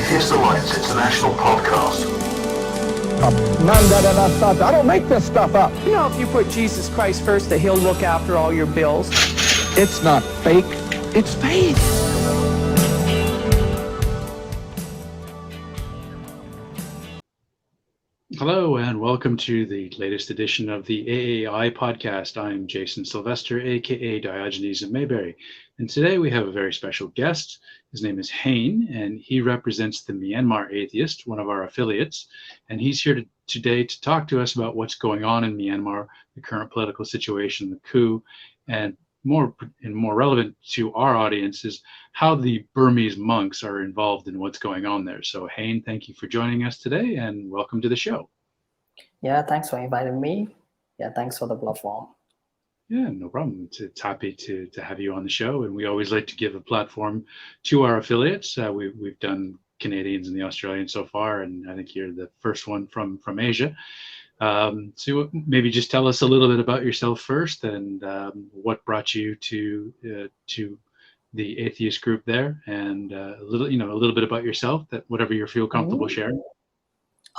Atheist Alliance International Podcast. I don't make this stuff up. You know, if you put Jesus Christ first, that he'll look after all your bills. It's not fake, it's faith. Hello and welcome to the latest edition of the AAI Podcast. I'm Jason Sylvester, aka Diogenes of Mayberry, and today we have a very special guest. His name is Hayne, and he represents the Myanmar Atheist, one of our affiliates, and he's here today to talk to us about what's going on in Myanmar, the current political situation, the coup, and more relevant to our audience is how the Burmese monks are involved in what's going on there. So Hayne, thank you for joining us today and welcome to the show. Yeah, thanks for inviting me. Yeah, thanks for the platform. Yeah, no problem. It's happy to have you on the show, and we always like to give a platform to our affiliates. We've done Canadians and the Australians so far, and I think you're the first one from Asia. So maybe just tell us a little bit about yourself first, and what brought you to the atheist group there, and a little bit about yourself, that whatever you feel comfortable sharing.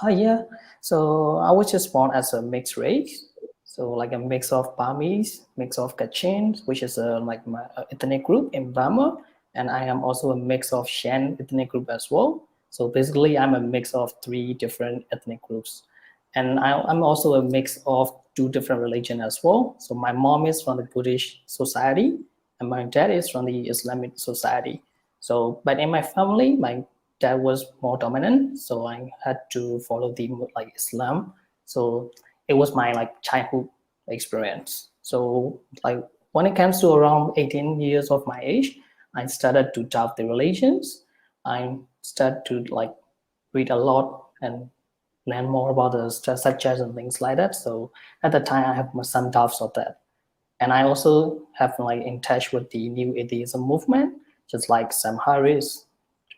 Yeah. So I was just born as a mixed race. So like a mix of Burmese, mix of Kachin, which is like my ethnic group in Burma, and I am also a mix of Shan ethnic group as well. So basically, I'm a mix of 3 different ethnic groups. And I'm also a mix of 2 different religions as well. So my mom is from the Buddhist society, and my dad is from the Islamic society. So, but in my family, my dad was more dominant, so I had to follow the Islam. So it was my childhood experience. So when it comes to around 18 years of my age, I started to doubt the religions. I started to read a lot and learn more about the subjects and things like that. So at the time, I have some doubts of that. And I also have in touch with the new atheism movement, just like Sam Harris,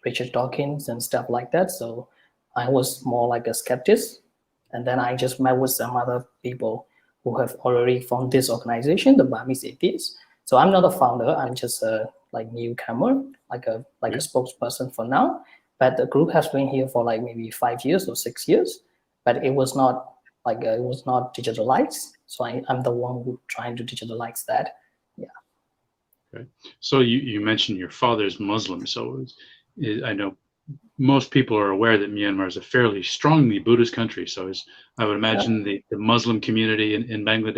Richard Dawkins, and stuff like that. So I was more like a skeptic. And then I just met with some other people who have already formed this organization, the Burmese Atheists. So I'm not a founder. I'm just a newcomer, like a spokesperson for now. But the group has been here for maybe 5 years or 6 years. But it was not digitalized. So I'm the one who trying to digitalize that. Yeah. Okay. So you mentioned your father's Muslim. So I know most people are aware that Myanmar is a fairly strongly Buddhist country. So I would imagine the Muslim community in Myanmar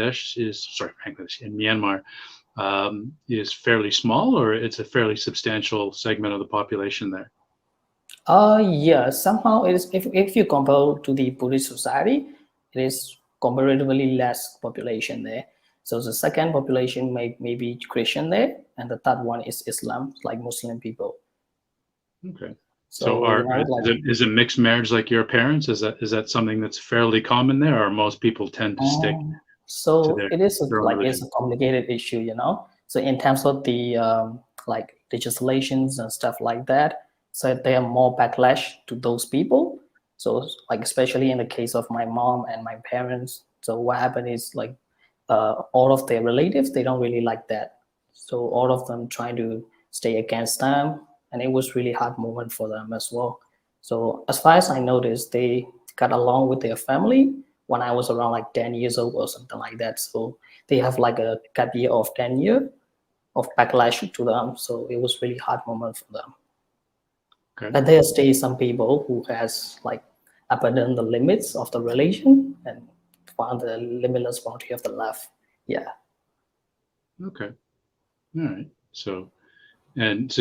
is fairly small, or it's a fairly substantial segment of the population there. Yeah, somehow it is. If you compare to the Buddhist society, it is comparatively less population there. So the second population may be Christian there, and the third one is Islam, like Muslim people. Okay. So is it mixed marriage like your parents? Is that something that's fairly common there, or most people tend to stick? So it is it's a complicated issue, So in terms of the legislations and stuff like that, so there are more backlash to those people. So especially in the case of my mom and my parents. So what happened is all of their relatives, they don't really like that. So all of them trying to stay against them. And it was really hard moment for them as well. So as far as I noticed, they got along with their family when I was around 10 years old or something like that. So they have a gap year of 10 years of backlash to them. So it was really hard moment for them. Okay. But there stay some people who has abandoned the limits of the religion and found the limitless bounty of the love. Yeah. Okay. All right. So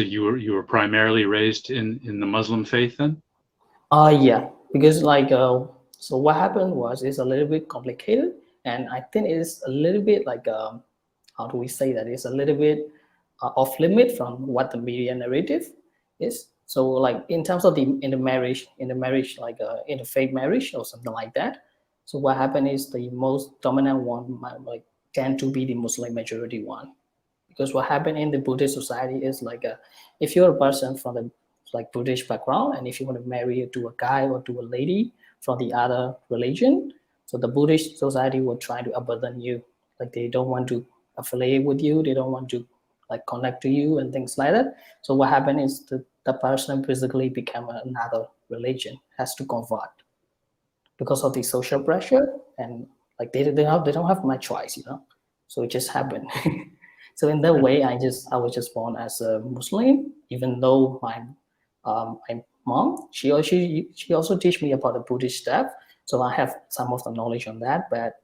you were primarily raised in the Muslim faith then? Yeah, because so what happened was it's a little bit complicated, and I think it's a little bit how do we say that? It's a little bit off limit from what the media narrative is. So in terms of in the faith marriage or something like that. So what happened is the most dominant one might tend to be the Muslim majority one. Because what happened in the Buddhist society is if you're a person from the Buddhist background, and if you want to marry to a guy or to a lady from the other religion, so the Buddhist society will try to abandon you. They don't want to affiliate with you. They don't want to like connect to you and things like that. So what happened is the person basically became another religion, has to convert because of the social pressure, and like they don't have much choice, so it just happened. So in that way, I was just born as a Muslim, even though my mom, she also teach me about the Buddhist stuff, so I have some of the knowledge on that. But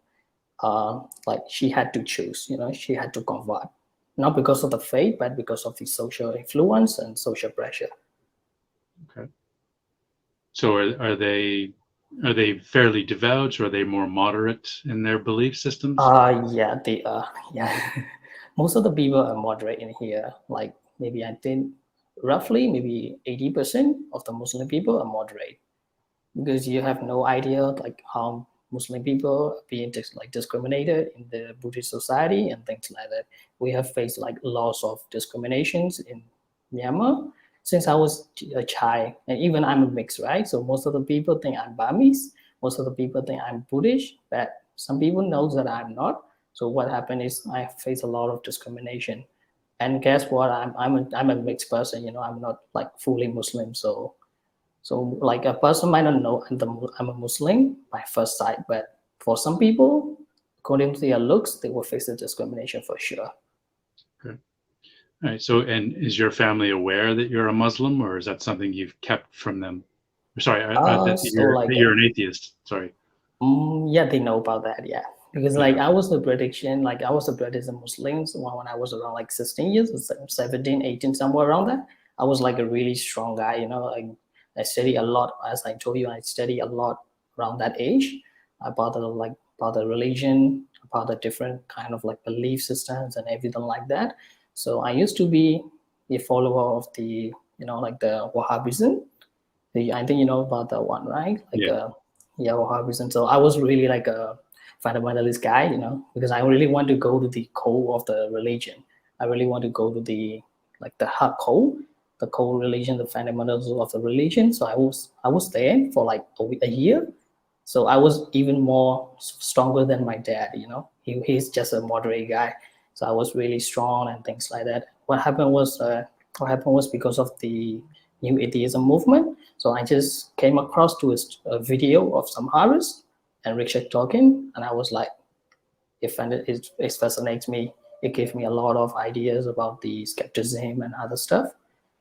like she had to choose, she had to convert, not because of the faith, but because of the social influence and social pressure. Okay. So are they fairly devout, or are they more moderate in their belief systems? Yeah, they are. Yeah, most of the people are moderate in here. Like maybe I think roughly maybe 80% of the Muslim people are moderate, because you have no idea like how Muslim people are being discriminated in the Buddhist society and things like that. We have faced like lots of discriminations in Myanmar since I was a child, and even I'm a mix, right? So most of the people think I'm Burmese, most of the people think I'm Buddhist, but some people know that I'm not. So what happened is I face a lot of discrimination, and guess what? I'm a mixed person. I'm not like fully Muslim, so like a person might not know I'm a Muslim by first sight, but for some people, according to their looks, they will face the discrimination for sure. Okay. All right. So, and is your family aware that you're a Muslim, or is that something you've kept from them? Sorry, that So like, you're an atheist. Sorry. yeah, they know about that, yeah. Because like I was a prediction, like I was a British Muslim when I was around like 16 years, 17, 18, somewhere around that. I was like a really strong guy, like I study a lot, as I told you, I study a lot around that age about the religion, about the different kind of like belief systems and everything like that. So I used to be a follower of the, like the Wahhabism. I think you know about that one, right? Like Yeah. yeah, Wahhabism. So I was really like a fundamentalist guy, because I really want to go to the core of the religion. I really want to go to the like the hard core, the core religion, the fundamentals of the religion. So I was there for like a year. So I was even more stronger than my dad. He's just a moderate guy. So I was really strong and things like that. What happened was because of the new atheism movement. So I just came across to a video of some Harris and Richard talking, and I was like, it fascinates me. It gave me a lot of ideas about the skepticism and other stuff.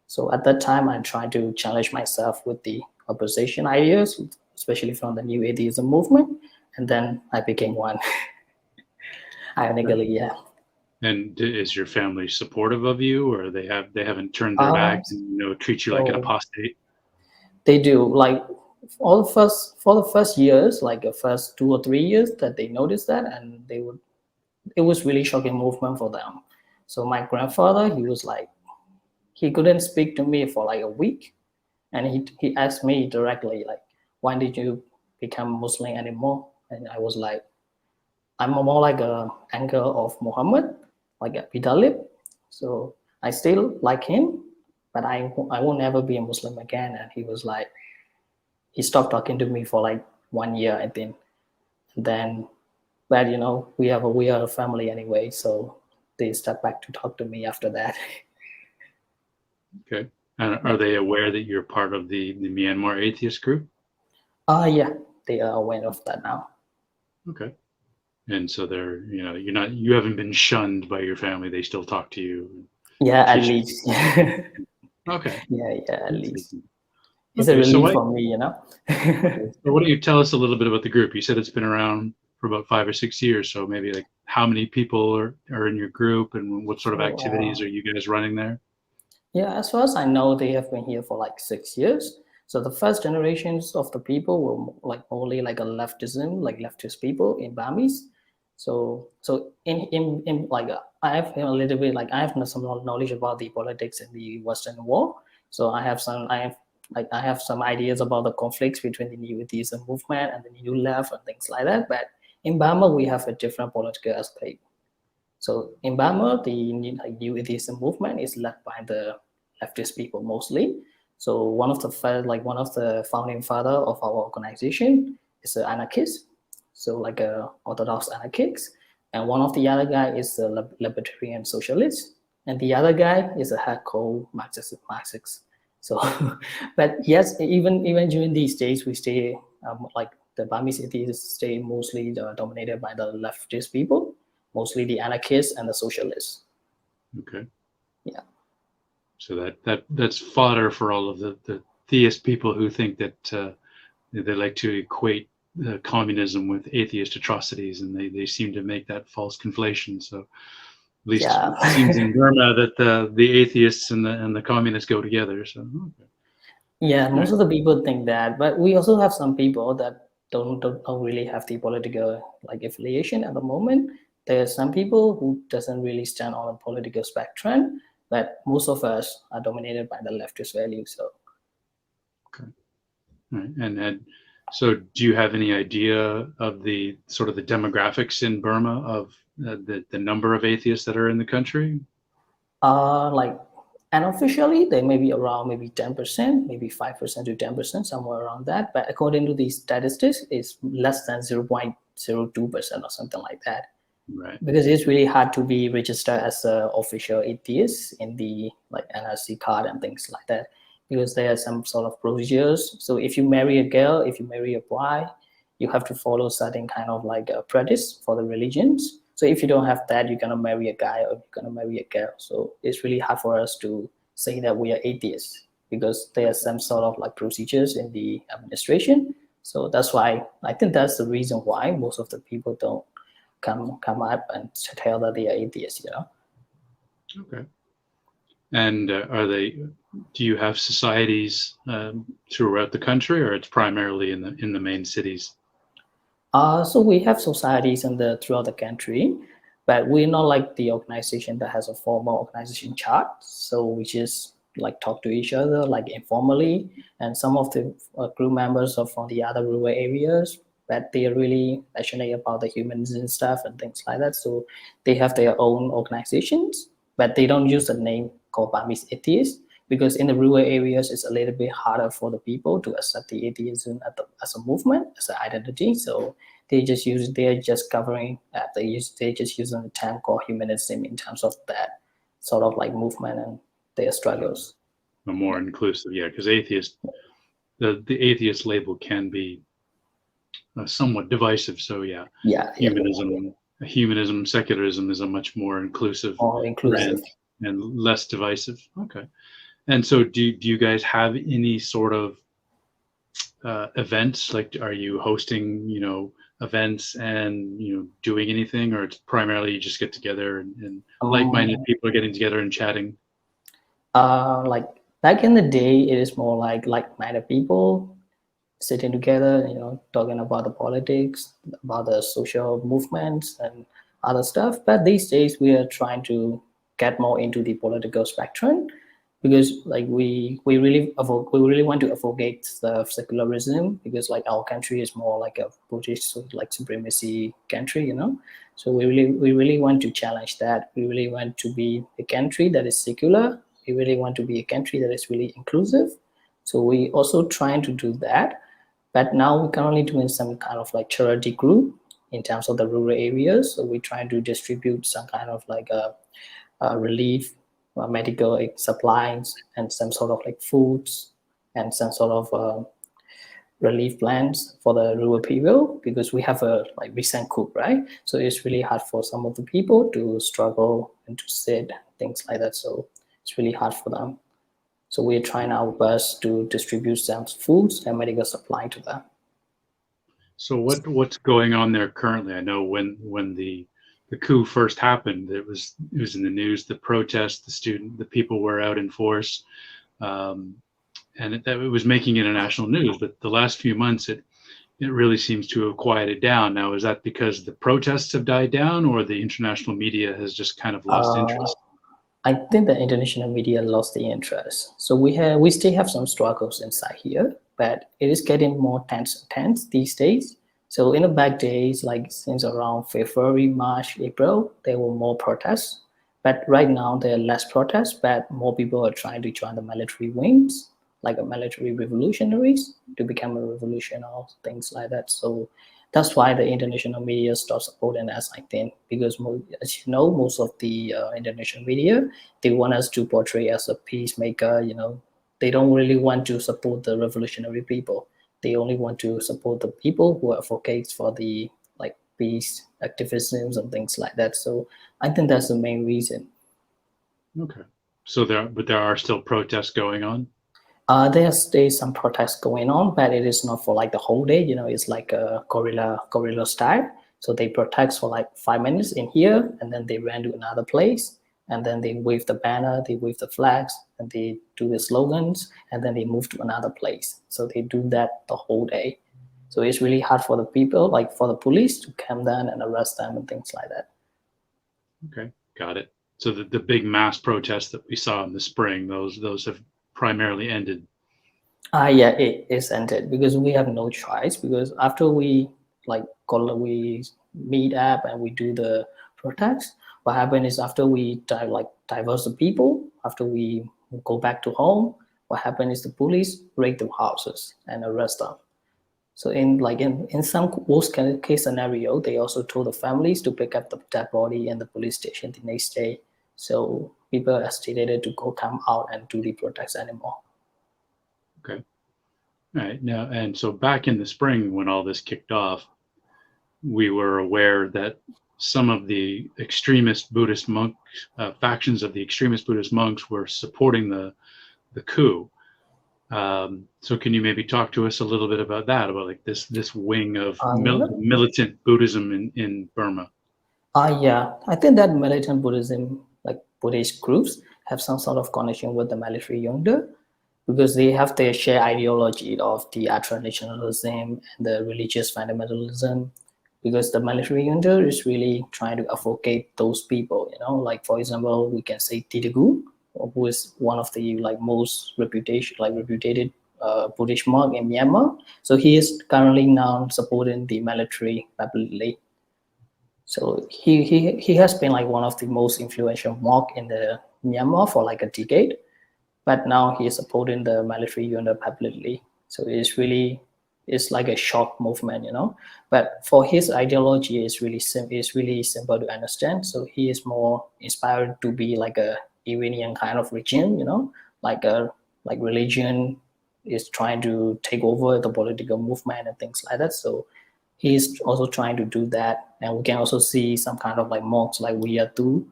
So at that time, I tried to challenge myself with the opposition ideas, especially from the new atheism movement, and then I became one. Ironically, yeah. And is your family supportive of you, or they haven't turned their back and treat you like an So apostate? they do, like for the first years, like the first 2 or 3 years, that they noticed that, and it was really shocking movement for them. So my grandfather, he was like, he couldn't speak to me for like a week, and he asked me directly like, why did you become Muslim anymore? And I was like, I'm more like a anchor of Muhammad, like a Bidalib. So I still like him, but I will never be a Muslim again. And he was like, he stopped talking to me for like 1 year, I think. And then, but we are a family anyway, so they stepped back to talk to me after that. Okay. And are they aware that you're part of the Myanmar Atheist group? Yeah, they are aware of that now. Okay. And so you haven't been shunned by your family. They still talk to you. Yeah, at least. Okay. Yeah, at least. It's Okay, a so relief for me. So why don't you tell us a little bit about the group? You said it's been around for about 5 or 6 years. So maybe like how many people are in your group, and what sort of activities are you guys running there? Yeah, as far as I know, they have been here for like 6 years. So the first generations of the people were like only like a leftism, like leftist people in Burmese. So in like I have a little bit, like I have some knowledge about the politics in the Western world. So I have some ideas about the conflicts between the new atheism movement and the new left and things like that. But in Burma, we have a different political aspect. So in Burma, the new atheism movement is led by the leftist people mostly. So one of the founding father of our organization is an anarchist, so like a orthodox anarchist, and one of the other guy is a libertarian socialist. and the other guy is a hardcore Marxist. So, but yes, even during these days, we stay like the Burmese atheists stay mostly dominated by the leftist people, mostly the anarchists and the socialists. Okay. Yeah. So that's fodder for all of the theist people who think that they like to equate communism with atheist atrocities, and they seem to make that false conflation. So at least it seems in Burma that the atheists and the communists go together. So okay. Yeah, most of the people think that, but we also have some people that don't really have the political like affiliation at the moment. There are some people who doesn't really stand on a political spectrum, but most of us are dominated by the leftist values. So Okay. Right. And so do you have any idea of the sort of the demographics in Burma of the number of atheists that are in the country? like unofficially they may be around maybe 10%, maybe 5% to 10%, somewhere around that. But according to these statistics, it's less than 0.02% or something like that. Right. Because it's really hard to be registered as an official atheist in the like NRC card and things like that, because there are some sort of procedures. So if you marry a girl, if you marry a boy, you have to follow certain kind of like a practice for the religions. So if you don't have that, you're gonna marry a guy or you're gonna marry a girl. So it's really hard for us to say that we are atheists because there are some sort of like procedures in the administration. So that's why I think that's the reason why most of the people don't come up and tell that they are atheists, Okay. And do you have societies throughout the country, or it's primarily in the main cities? So we have societies throughout the country, but we're not like the organization that has a formal organization chart. So we just like talk to each other like informally, and some of the group members are from the other rural areas, but they are really passionate about the humanism stuff and things like that. So they have their own organizations, but they don't use the name called Burmese Atheists, because in the rural areas it's a little bit harder for the people to accept the atheism as a movement, as an identity. So they're just covering that. They're just using the term called humanism in terms of that sort of like movement and their struggles. More inclusive, yeah, because the atheist label can be somewhat divisive. So yeah, humanism, secularism is a much more inclusive brand and less divisive. Okay. And so do you guys have any sort of events? Like, are you hosting, events and, doing anything, or it's primarily you just get together and like-minded people are getting together and chatting? Like back in the day, it is more like-minded people sitting together, talking about the politics, about the social movements and other stuff. But these days we are trying to get more into the political spectrum, because like we really want to advocate the secularism, because like our country is more like a British like supremacy country, So we really want to challenge that. We really want to be a country that is secular. We really want to be a country that is really inclusive. So we also trying to do that. But now we're currently doing some kind of like charity group in terms of the rural areas. So we're trying to distribute some kind of like a relief, medical supplies, and some sort of like foods and some sort of relief plans for the rural people, because we have a like recent coup, right? So it's really hard for some of the people to struggle and to sit, things like that. So it's really hard for them. So we're trying our best to distribute some foods and medical supply to them. So what's going on there currently? I know when the coup first happened, it was in the news, the protests, the people were out in force, and it was making international news. But the last few months, it really seems to have quieted down. Now, is that because the protests have died down, or the international media has just kind of lost interest? I think the international media lost the interest. So we still have some struggles inside here, but it is getting more tense these days. So in the back days, like since around February, March, April, there were more protests. But right now there are less protests, but more people are trying to join the military wings, like a military revolutionaries, to become a revolutionary, things like that. So that's why the international media stopped supporting us, I think, because as you know, most of the international media, they want us to portray as a peacemaker. They don't really want to support the revolutionary people. They only want to support the people who advocates for the like peace activisms and things like that. So I think that's the main reason. Okay. So there are still protests going on? There's some protests going on, but it is not for like the whole day. It's like a guerrilla style. So they protest for like 5 minutes in here, and then they ran to another place, and then they wave the banner, they wave the flags, and they do the slogans, and then they move to another place. So they do that the whole day. So it's really hard for the people, like for the police, to come down and arrest them and things like that. Okay, got it. So the big mass protests that we saw in the spring, those have primarily ended. Yeah, it is ended because we have no choice. Because after we meet up and we do the protest, what happened is after we diverse the people, after we go back to home, what happened is the police raid the houses and arrest them. So in some worst case scenario, they also told the families to pick up the dead body in the police station the next day. So people hesitated to come out and do the protests anymore. Okay. All right. Now, and so back in the spring when all this kicked off, we were aware that some of the extremist Buddhist monks, factions of the extremist Buddhist monks, were supporting the coup. So can you maybe talk to us a little bit about that, about like this wing of militant Buddhism in Burma? Yeah, I think that militant Buddhism, like Buddhist groups, have some sort of connection with the military junta, because they have their shared ideology of the ultranationalism and the religious fundamentalism. Because the military junta is really trying to advocate those people, like for example, we can say Titigu, who is one of the most reputed Buddhist monk in Myanmar. So he is currently now supporting the military publicly. So he has been one of the most influential monk in the Myanmar for a decade, but now he is supporting the military junta publicly. So it's like a shock movement, But for his ideology, it's really simple to understand. So he is more inspired to be like a Iranian kind of regime, like religion is trying to take over the political movement and things like that. So he's also trying to do that. And we can also see some kind of monks like Wiyatu,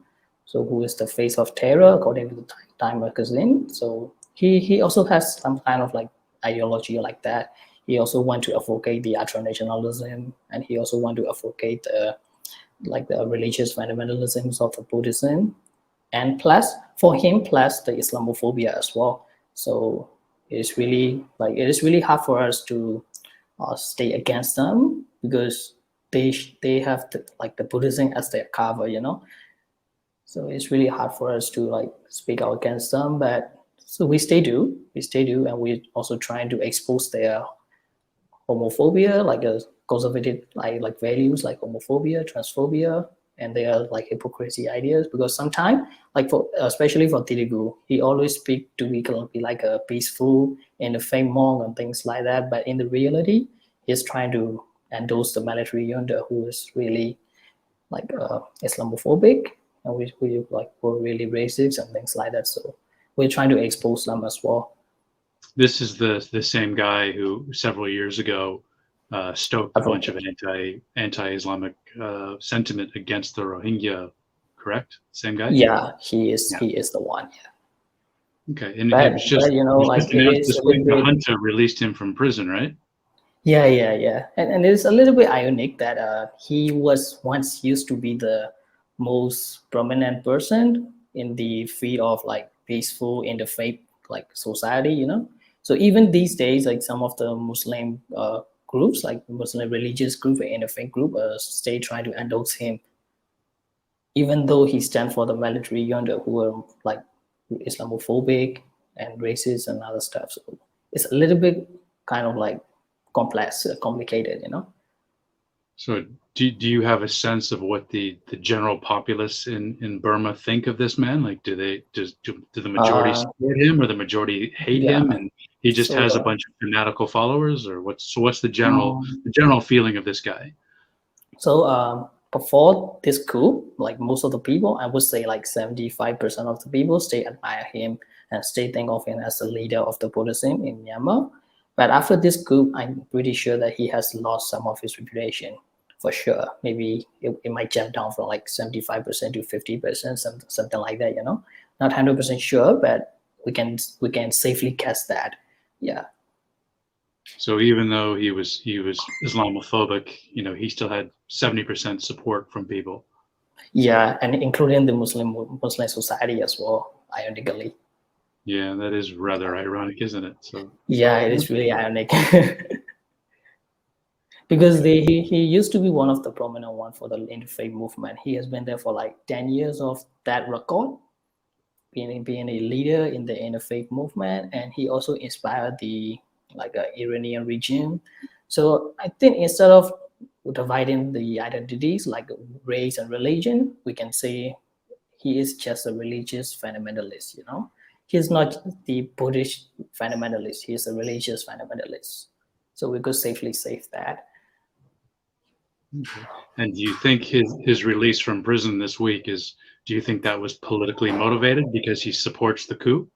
so who is the face of terror according to the Time magazine. So he also has some kind of ideology like that. He also want to advocate the ultranationalism, and he also want to advocate the religious fundamentalisms of the Buddhism, and plus the Islamophobia as well. So it is really hard for us to stay against them, because they have the Buddhism as their cover, So it's really hard for us to speak out against them, but so we stay do, and we're also trying to expose their homophobia, conservative values like homophobia, transphobia, and their hypocrisy ideas. Because sometimes, especially for Titigu, he always speak to be a peaceful and a fake monk and things like that. But in the reality, he's trying to endorse the military junta, who is really Islamophobic, and we were really racist and things like that. So we're trying to expose them as well. This is the same guy who several years ago stoked a bunch of anti-Islamic sentiment against the Rohingya, correct? Same guy? Yeah, he is. Yeah. He is the one. Yeah. Okay, and it was just the junta released him from prison, right? Yeah. And it's a little bit ironic that he was once used to be the most prominent person in the field of peaceful interfaith society, So even these days, some of the Muslim groups, Muslim religious group and interfaith group, stay trying to endorse him, even though he stands for the military junta, who are Islamophobic and racist and other stuff. So it's a little bit kind of complex, complicated, So do you have a sense of what the general populace in Burma think of this man? Do the majority support him, or the majority hate him, and He just So, has a bunch of fanatical followers, or what's the um, general feeling of this guy? so before this coup, like most of the people, I would say like 75% of the people still admire him and still think of him as the leader of the Buddhism in Myanmar. But after this coup, I'm pretty sure that he has lost some of his reputation for sure. Maybe it might jump down from like 75% to 50%, something like that, Not 100% sure, but we can safely guess that. Yeah. So even though he was Islamophobic, he still had 70% support from people. Yeah, and including the Muslim society as well, ironically. Yeah, that is rather ironic, isn't it? So Yeah, it is really ironic. Because he used to be one of the prominent one for the interfaith movement. He has been there for like 10 years of that record, being a leader in the interfaith movement, and he also inspired the Iranian regime. So I think instead of dividing the identities like race and religion, we can say he is just a religious fundamentalist. He's not the Buddhist fundamentalist. He's a religious fundamentalist. So we could safely say that. okay. And do you think his release from prison this week do you think that was politically motivated because he supports the coup?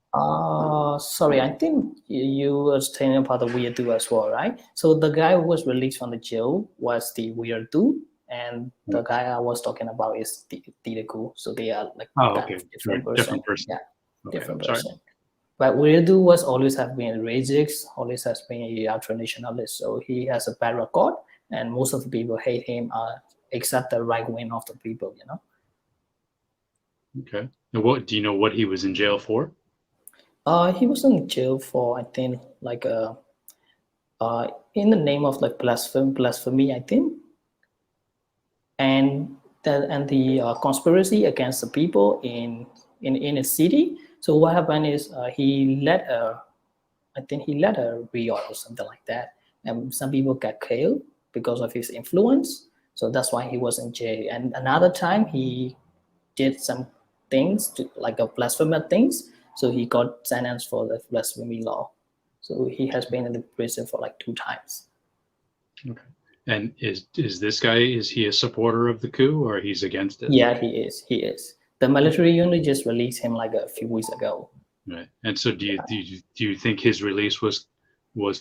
Sorry, I think you were telling about the Weirdo as well, right? So the guy who was released from the jail was the Weirdo, and the guy I was talking about is the Tidaku. So they are like Okay. different Right. person. Different person. Yeah, Okay. different Sorry. person. But Weirdo was always have been a racist, always has been a traditionalist. So he has a bad record, and most of the people hate him, except the right wing of the people. Okay. And what do you know what he was in jail for? He was in jail for I think like in the name of like blasphemy, I think, and the conspiracy against the people in a city. So what happened is I think he led a riot or something like that, and some people got killed because of his influence. So that's why he was in jail. And another time he did some things to like a blasphemy things, so he got sentenced for the blasphemy law. So he has been in the prison for like 2 times. Okay. And is this guy, is he a supporter of the coup or he's against it? Yeah, he is. He is. The military unit just released him like a few weeks ago. Right. And so do you think his release was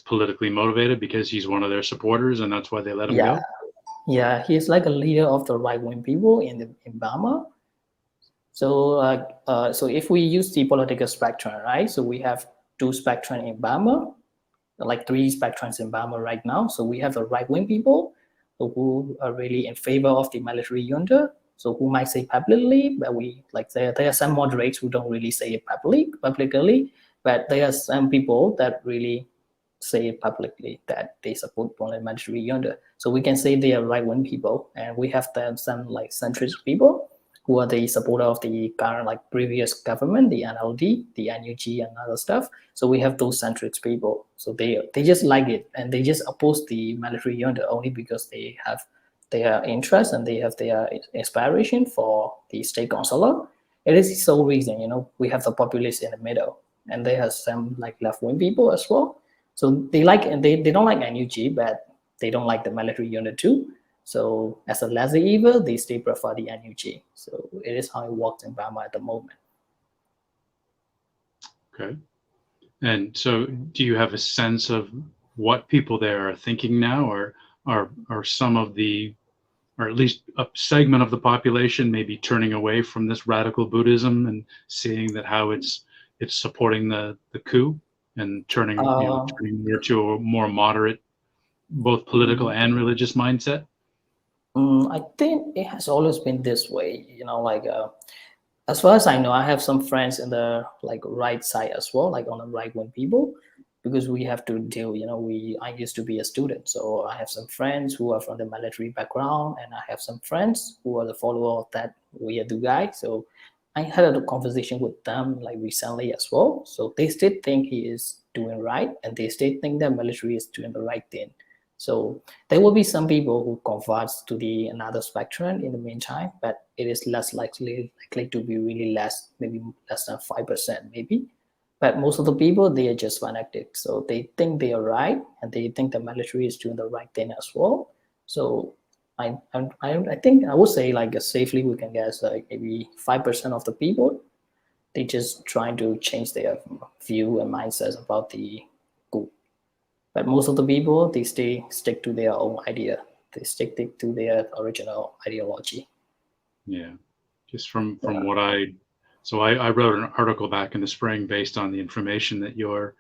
politically motivated because he's one of their supporters and that's why they let him Yeah, go? yeah, he's like a leader of the right wing people in Burma. So if we use the political spectrum, right? So we have 2 spectrum in Burma, like 3 spectrums in Burma right now. So we have the right wing people who are really in favor of the military junta. So who might say publicly, but there are some moderates who don't really say it publicly, but there are some people that really say it publicly that they support the military junta. So we can say they are right wing people, and we have some like centrist people who are the supporter of the current like previous government, the NLD, the NUG, and other stuff. So we have those centrist people. So they just like it, and they just oppose the military junta only because they have their interest and they have their aspiration for the state consular. It is the sole reason, we have the populace in the middle, and they have some like left wing people as well. So they don't like NUG, but they don't like the military unit too. So as a lesser evil, they still prefer the NUG. So it is how it works in Burma at the moment. Okay. And so do you have a sense of what people there are thinking now, or are some of the, or at least a segment of the population maybe turning away from this radical Buddhism and seeing that how it's supporting the coup and turning more to a more moderate, both political and religious mindset? I think it has always been this way, as far as I know, I have some friends in the like right side as well, like on the right wing people, because we have to deal, I used to be a student, so I have some friends who are from the military background, and I have some friends who are the follower of that weirdo guy. So I had a conversation with them like recently as well. So they still think he is doing right, and they still think that military is doing the right thing. So there will be some people who converts to the another spectrum in the meantime, but it is less likely to be really less, maybe less than 5%, maybe. But most of the people, they are just fanatic. So they think they are right, and they think the military is doing the right thing as well. So I think I would say like safely we can guess like maybe 5% of the people, they just trying to change their view and mindsets about the group. But most of the people, they stick to their own idea. They stick to their original ideology. Yeah, just from what I wrote an article back in the spring based on the information that your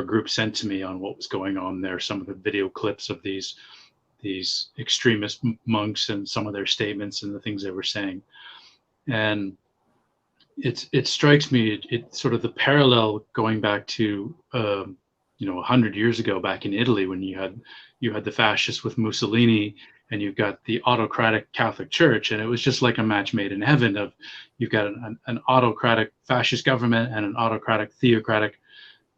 group sent to me on what was going on there. Some of the video clips of these extremist monks and some of their statements and the things they were saying, and it strikes me it sort of the parallel going back to 100 years ago back in Italy when you had the fascists with Mussolini, and you've got the autocratic Catholic Church, and it was just like a match made in heaven. Of you've got an autocratic fascist government and an autocratic theocratic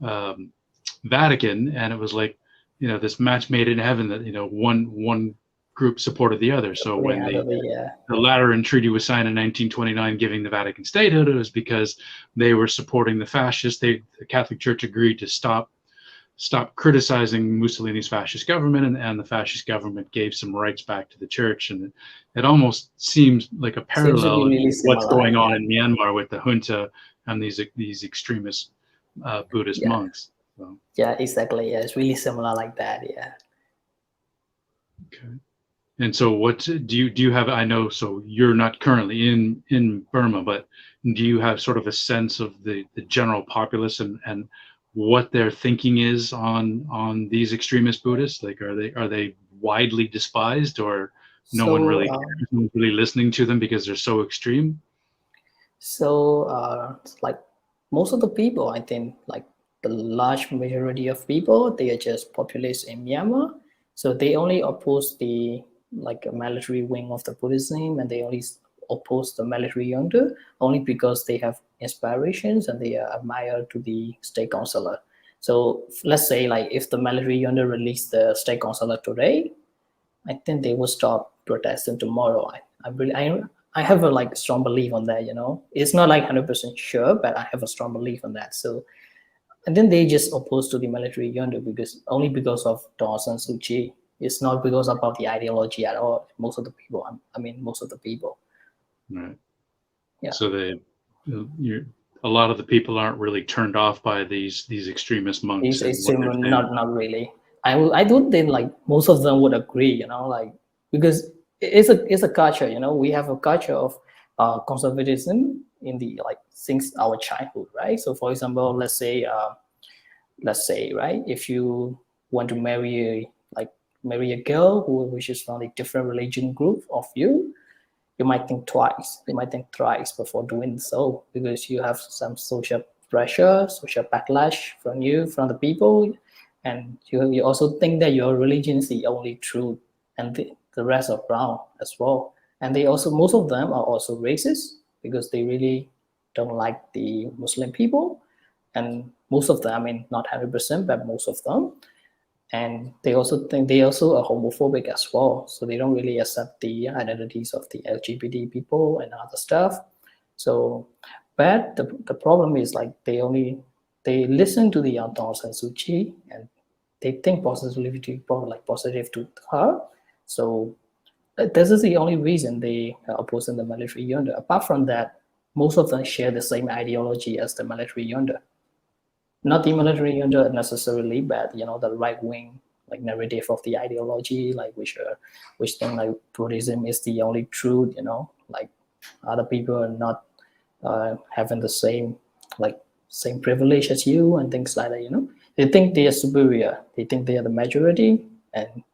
Vatican, and it was like this match made in heaven that one group supported the other. So when the Lateran Treaty was signed in 1929, giving the Vatican statehood, it was because they were supporting the fascists. The Catholic Church agreed to stop criticizing Mussolini's fascist government, and the fascist government gave some rights back to the church. And it almost seems like a parallel really to what's going on in Myanmar with the junta and these extremist Buddhist monks. So. Yeah, exactly. Yeah, it's really similar like that. Yeah. Okay. And so what do you have? I know, so you're not currently in Burma, but do you have sort of a sense of the general populace and what their thinking is on these extremist Buddhists? Like, are they widely despised, or no one really listening to them because they're so extreme? So like most of the people, I think like the large majority of people, they are just populace in Myanmar. So they only oppose the military wing of the Buddhism, and they only oppose the military junta only because they have inspirations and they are admired to the state councillor. So let's say like if the military junta released the state councillor today, I think they will stop protesting tomorrow. I have a strong belief on that. It's not like 100% sure, but I have a strong belief on that. So and then they just oppose to the military junta because of Aung San Suu Kyi. It's not because about the ideology at all. Most of the people. Right. Yeah. So a lot of the people aren't really turned off by these extremist monks. Not really. I don't think like most of them would agree. Because it's a culture. We have a culture of conservatism in the since our childhood, right? So for example, let's say right, if you want to marry a girl which is from a different religion group of you might think twice. They might think thrice before doing so, because you have some social pressure, social backlash from the people, and you also think that your religion is the only truth, and the rest are wrong as well. And most of them are also racist because they really don't like the Muslim people, and most of them, not 100%, but most of them. And they also think they also are homophobic as well. So they don't really accept the identities of the LGBT people and other stuff. So, but the problem is they listen to the Aung San Suu Kyi and they think positive to her. So this is the only reason they are opposing the military junta. Apart from that, most of them share the same ideology as the military junta. Not the military junta necessarily, but the right wing narrative of the ideology, which think Buddhism is the only truth. Other people are not having the same privilege as you and things like that. They think they are superior. They think they are the majority, and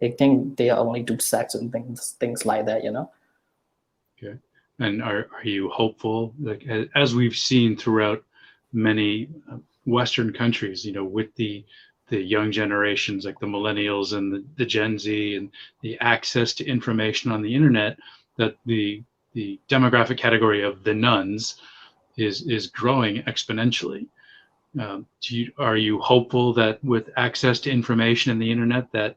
they think they are only do sex and things like that. Okay. And are you hopeful, as we've seen throughout many Western countries, with the young generations, like the millennials and the Gen Z, and the access to information on the internet, that the demographic category of the nuns is growing exponentially? Are you hopeful that with access to information and the internet, that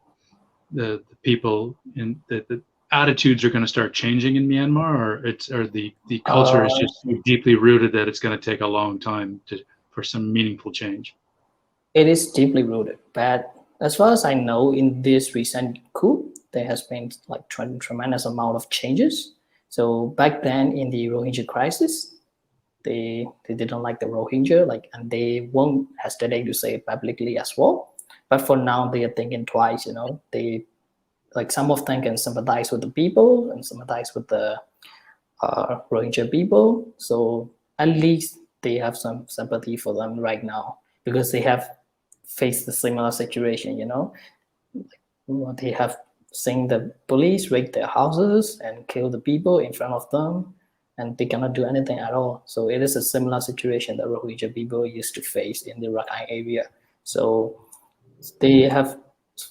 the people in the attitudes are going to start changing in Myanmar, or the culture is just so deeply rooted that it's going to take a long time for some meaningful change? It is deeply rooted, but as far as I know, in this recent coup, there has been like tremendous amount of changes. So back then in the Rohingya crisis, they didn't like the Rohingya, like, and they won't hesitate to say it publicly as well. But for now, they are thinking twice. You know, they like some of them can sympathize with the people and sympathize with the Rohingya people. So at least they have some sympathy for them right now because they have faced a similar situation. You know, they have seen the police raid their houses and kill the people in front of them, and they cannot do anything at all. So it is a similar situation that Rohingya people used to face in the Rakhine area. So they have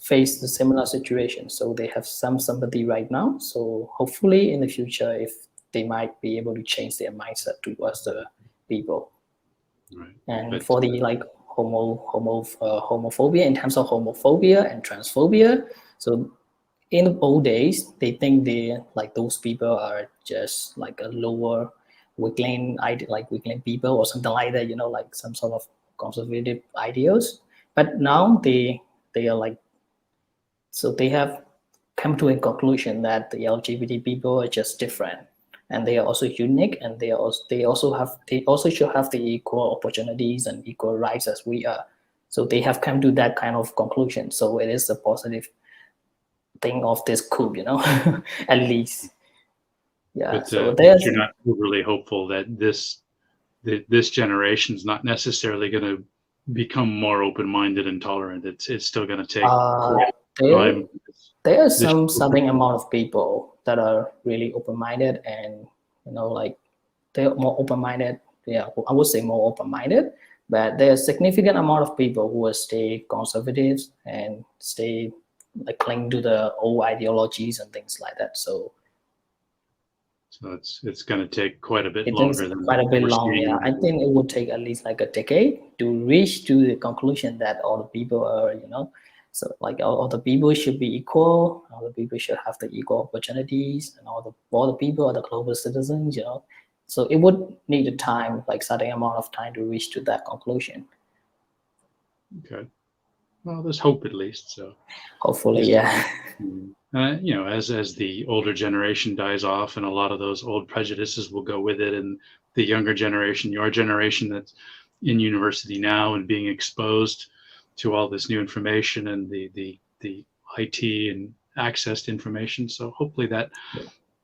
faced a similar situation. So they have some sympathy right now. So hopefully in the future, if they might be able to change their mindset towards the people. Right. And But for the like homophobia, in terms of homophobia and transphobia, so in the old days, they think they like those people are just like a lower weakling, like weakling people or something like that. You know, like some sort of conservative ideals. But now they are like, so they have come to a conclusion that the LGBT people are just different, and they are also unique, and they also should have the equal opportunities and equal rights as we are. So they have come to that kind of conclusion. So it is a positive thing of this coup, you know, at least. Yeah. but So there's you're not overly hopeful that this generation's not necessarily going to become more open-minded and tolerant. It's still going to take quite there time. there are some certain amount of people that are really open-minded, and you know, like they're more open-minded. Yeah, I would say more open-minded, but there's a significant amount of people who will stay conservatives and stay like cling to the old ideologies and things like that. So it's going to take quite a bit it longer takes than quite a bit we're long. seeing. Yeah, I think it would take at least like a decade to reach to the conclusion that all the people are, you know, so like all the people should be equal. All the people should have the equal opportunities, and all the people are the global citizens. You know, so it would need a time, like certain amount of time, to reach to that conclusion. Okay. Well, there's hope at least. So Hopefully, yeah. you know, as the older generation dies off, and a lot of those old prejudices will go with it, and the younger generation, your generation that's in university now and being exposed to all this new information and the IT and access to information. So hopefully that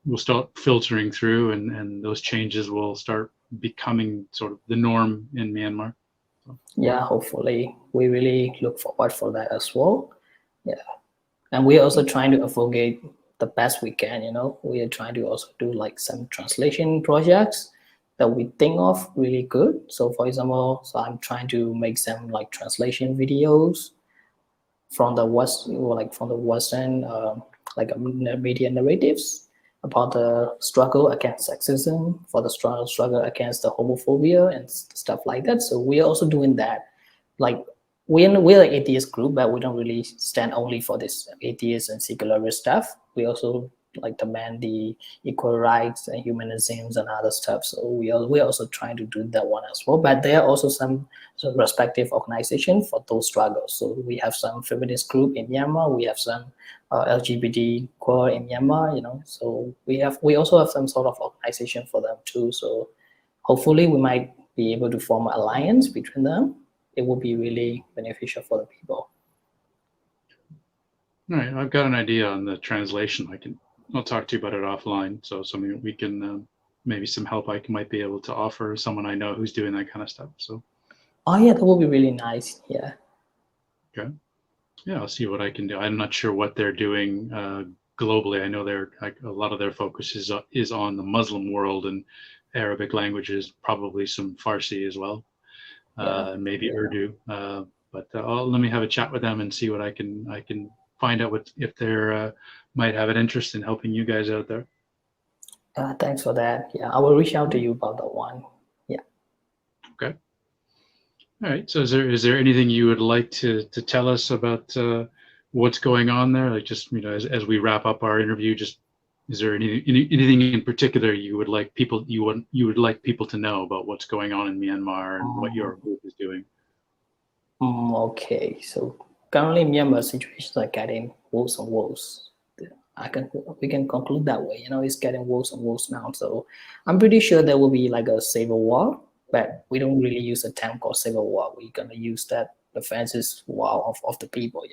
will start filtering through, and those changes will start becoming sort of the norm in Myanmar. Yeah, hopefully we really look forward for that as well. Yeah, and we're also trying to advocate the best we can. You know, we are trying to also do like some translation projects that we think of really good. So for example, so I'm trying to make some like translation videos from the west, or like from the western like media narratives about the struggle against sexism, for the struggle against the homophobia and stuff like that. So we are also doing that. Like we're an atheist group, but we don't really stand only for this atheist and secularist stuff. We also like demand the equal rights and humanisms and other stuff. So we're also trying to do that one as well. But there are also some respective organization for those struggles. So we have some feminist group in Myanmar. We have some LGBT core in Myanmar. You know, so we also have some sort of organization for them too. So hopefully we might be able to form an alliance between them. It will be really beneficial for the people. All right, I've got an idea on the translation. I'll talk to you about it offline. So something we can maybe some help I might be able to offer someone I know who's doing that kind of stuff. So. Oh yeah, that would be really nice. Yeah. Okay. Yeah, I'll see what I can do. I'm not sure what they're doing globally. I know a lot of their focus is on the Muslim world and Arabic languages, probably some Farsi as well, maybe Urdu. But let me have a chat with them and see what I can find out if they're might have an interest in helping you guys out there. Thanks for that. Yeah, I will reach out to you about that one. Yeah. Okay. All right. So is there anything you would like to tell us about what's going on there? Like just, you know, as we wrap up our interview, just Is there anything in particular you would like people to know about what's going on in Myanmar and what your group is doing? Okay, so currently Myanmar situations are getting worse and worse. We can conclude that way. It's getting worse and worse now. So I'm pretty sure there will be like a civil war, but we don't really use a term called civil war. We're gonna use that defenses war of the people,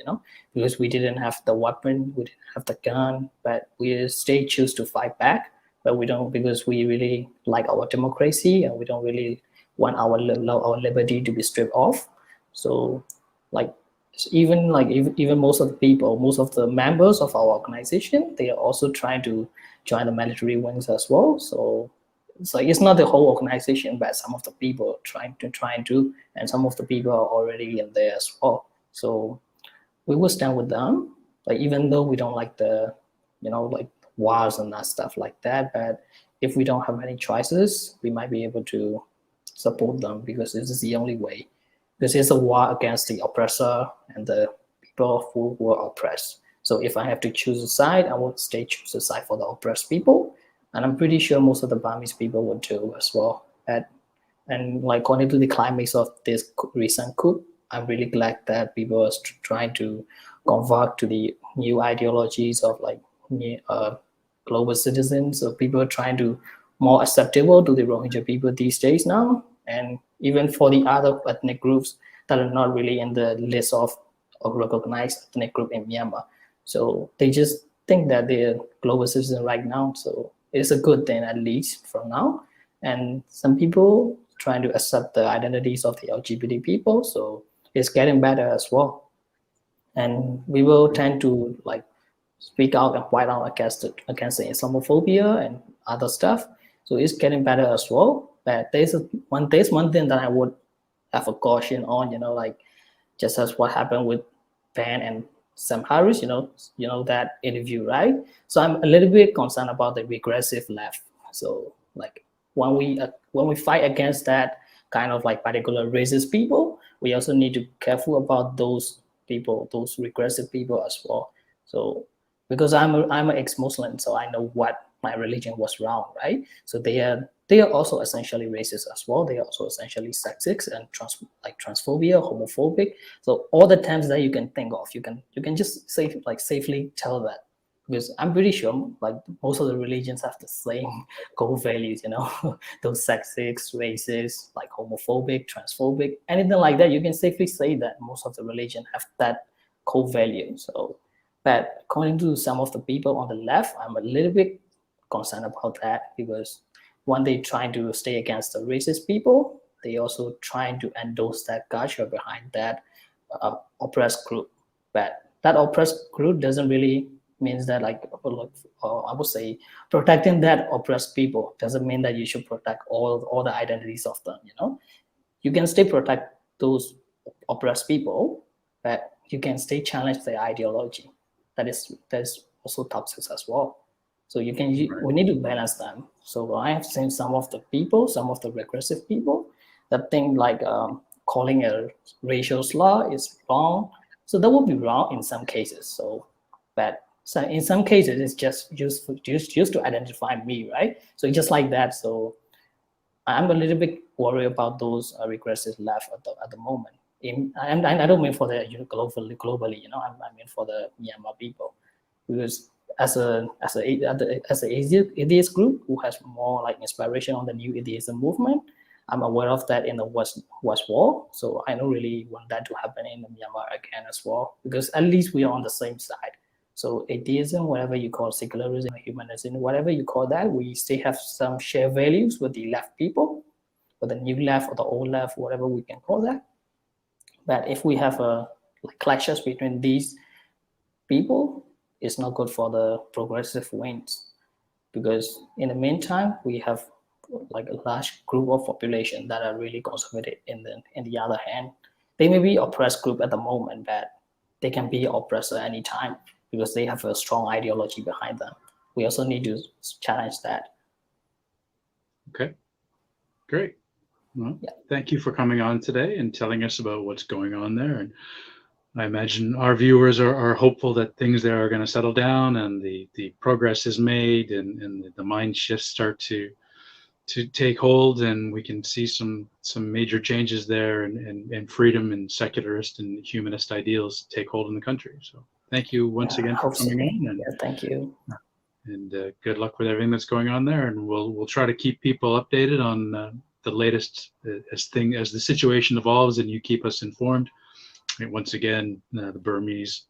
because we didn't have the weapon, we didn't have the gun, but we still choose to fight back. But we don't, because we really like our democracy and we don't really want our liberty to be stripped off. So like even most of the people, most of the members of our organization, they are also trying to join the military wings as well. So it's not the whole organization, but some of the people trying to, and some of the people are already in there as well. So we will stand with them, like even though we don't like the, like wars and that stuff like that. But if we don't have any choices, we might be able to support them, because this is the only way. This is a war against the oppressor and the people who were oppressed. So if I have to choose a side, I would choose a side for the oppressed people. And I'm pretty sure most of the Burmese people would do as well. And like according to the climax of this recent coup, I'm really glad that people are trying to convert to the new ideologies of like global citizens. So people are trying to more acceptable to the Rohingya people these days now. And even for the other ethnic groups that are not really in the list of recognized ethnic group in Myanmar. So they just think that they're global citizens right now. So it's a good thing, at least for now. And some people trying to accept the identities of the LGBT people. So it's getting better as well. And we will tend to like speak out and fight out against the Islamophobia and other stuff. So it's getting better as well. But there's one thing that I would have a caution on, like just as what happened with Van and Sam Harris, that interview, right? So I'm a little bit concerned about the regressive left. So like when we fight against that kind of like particular racist people, we also need to be careful about those people, those regressive people as well. So because I'm an ex-Muslim, so I know what my religion was wrong, right? So they are also essentially racist as well. They are also essentially sexist and transphobia, homophobic. So all the terms that you can think of, you can just safely tell that, because I'm pretty sure like most of the religions have the same core values, those sexist, racist, like homophobic, transphobic, anything like that. You can safely say that most of the religion have that core value. So, but according to some of the people on the left, I'm a little bit concerned about that, because when they trying to stay against the racist people, they also trying to endorse that culture behind that oppressed group. But that oppressed group doesn't really means that I would say protecting that oppressed people doesn't mean that you should protect all the identities of them. You can still protect those oppressed people, but you can still challenge their ideology. That is also toxic as well. So we need to balance them. So I have seen some of the regressive people that think like calling a racial slur is wrong. So that would be wrong in some cases. So in some cases it's just used to identify me, right? So just like that. So I'm a little bit worried about those regressive left at the moment. I don't mean for the globally, I mean for the Myanmar people, because as an atheist group who has more like inspiration on the new atheism movement, I'm aware of that in the West Wall. So I don't really want that to happen in Myanmar again as well, because at least we are on the same side. So atheism, whatever you call secularism, humanism, whatever you call that, we still have some shared values with the left people, or the new left or the old left, whatever we can call that. But if we have clashes between these people, it's not good for the progressive wings, because in the meantime we have like a large group of population that are really conservative. In the other hand, they may be oppressed group at the moment, but they can be oppressor anytime, because they have a strong ideology behind them. We also need to challenge that. Okay, great. Well, Thank you for coming on today and telling us about what's going on there. And I imagine our viewers are hopeful that things there are going to settle down and the progress is made and the mind shifts start to take hold, and we can see some major changes there, and freedom and secularist and humanist ideals take hold in the country. So thank you once again for coming on. And, thank you. And good luck with everything that's going on there. And we'll try to keep people updated on the latest as the situation evolves, and you keep us informed. And once again, the Burmese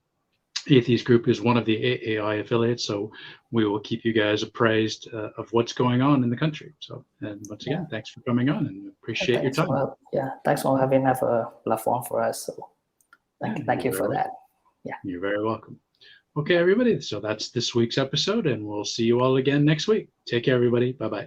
Atheist group is one of the AAI affiliates, so we will keep you guys appraised of what's going on in the country. So, and once again, thanks for coming on, and appreciate your time. Thanks for having a platform for us. So, thank you for that. Yeah, you're very welcome. Okay, everybody. So that's this week's episode, and we'll see you all again next week. Take care, everybody. Bye-bye.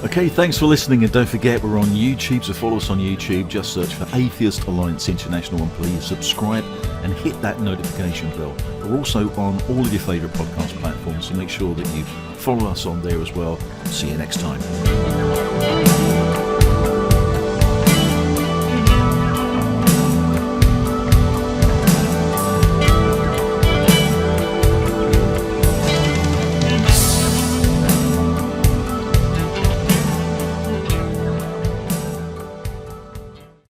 Okay, thanks for listening, and don't forget we're on YouTube, so follow us on YouTube. Just search for Atheist Alliance International, and please subscribe and hit that notification bell. We're also on all of your favourite podcast platforms, so make sure that you follow us on there as well. See you next time.